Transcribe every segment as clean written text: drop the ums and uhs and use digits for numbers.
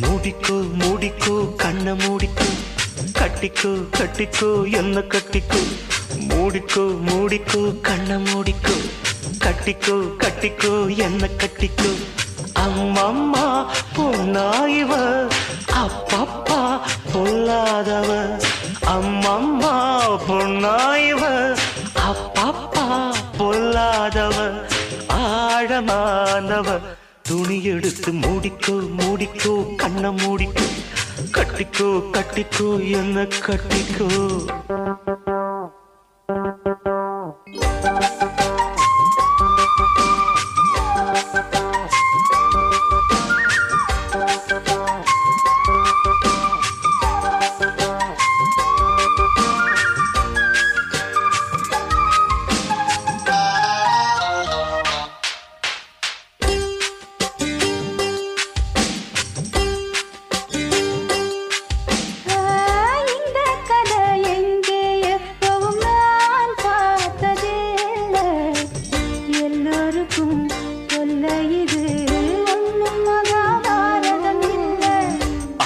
மூடிக்கோ மூடிக்கோ கண்ண மூடிக்கோ கட்டிக்கோ கட்டிக்கோ என்ன கட்டிக்கோ மூடிக்கோ மூடிக்கோ கண்ண மூடிக்கோ கட்டிக்கோ கட்டிக்கோ என்ன கட்டிக்கோ அம்மம்மா பொன்னாயிவ அப்பப்பா பொல்லாதவ அம்மம்மா பொன்னாயிவ அப்பப்பா பொல்லாதவ ஆழமானவ துணி எடுத்து மூடிக்கோ மூடிக்கோ கண்ண மூடிக்கோ கட்டிக்கோ கட்டிக்கோ என்ன கட்டிக்கோ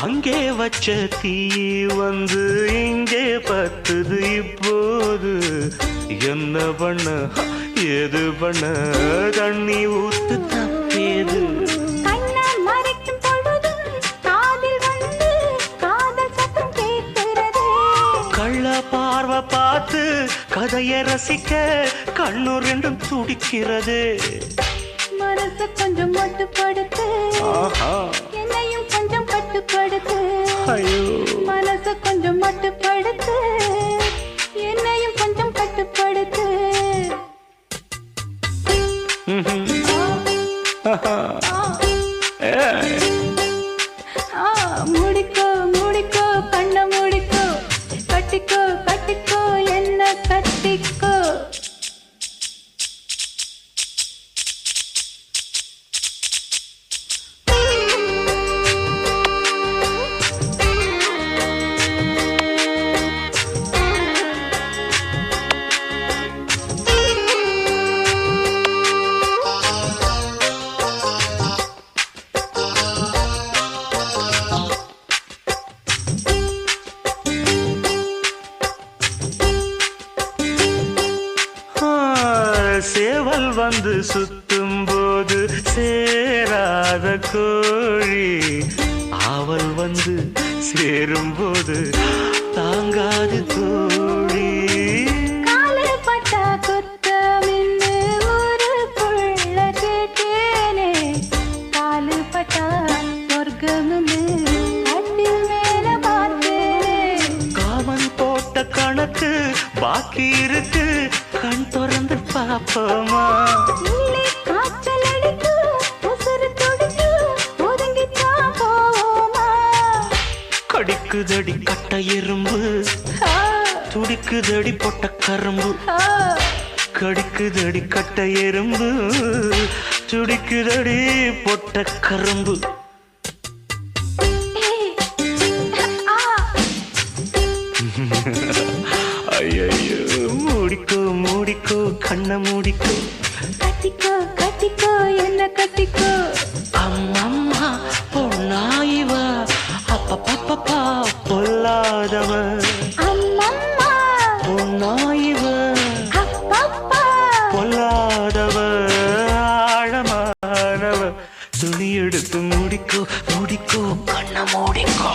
அங்கே வச்ச தீ வந்து இங்கே பத்துது இப்போது என்ன பண்ண ஏது பண்ண தண்ணி ஊத்து தப்பேது கள்ள பார்வை பார்த்து கதையை ரசிக்க கண்ணு ரெண்டும் துடிக்கிறது மனசு கொஞ்சம் மட்டுப்படுத்து என்னையும் கொஞ்சம் கட்டுப்படுத்து மனசு கொஞ்சம் மட்டுப்படுத்து என்னையும் கொஞ்சம் கட்டுப்படுத்து மூடிக்கோ மூடிக்கோ கண்ண மூடிக்கோ கட்டிக்கோ கட்டிக்கோ என்ன கட்டிக்கோ சேவல் வந்து சுத்தும் போது சேராத கோழி ஆவல் வந்து சேரும் போது தாங்காது தோழி காலை பட்டா குத்தமின்னு ஊருக்குள்ள கேட்டேனே காலு பட்டா சொர்க்கம்னு கட்டில் மேல பார்த்தேனே காமன் போட்ட கணக்கு பாக்கி இருக்கு கண் திறந்து பாப்போமா காய்ச்சல் அடிக்கும் உசுறு துடிக்கும் ஒதுங்கித்தான் போவோமா கடிக்குதடி கட்ட எறும்பு துடிக்குதடி பொட்ட கரும்பு கடிக்குதடி கட்ட எறும்பு துடிக்குதடி பொட்ட கரும்பு ஐயோ மூடிக்கோ மூடிக்கோ கண்ண மூடிக்கோ கட்டிக்கோ கட்டிக்கோ என்ன கட்டிக்கோ அம்மம்மா பொன்னாயிவ அப்பப்பப்பா பொல்லாதவ அம்மம்மா பொன்னாயிவ அப்பப்பா பொல்லாதவ ஆழமானவ துணி எடுத்து மூடிக்கோ மூடிக்கோ கண்ண மூடிக்கோ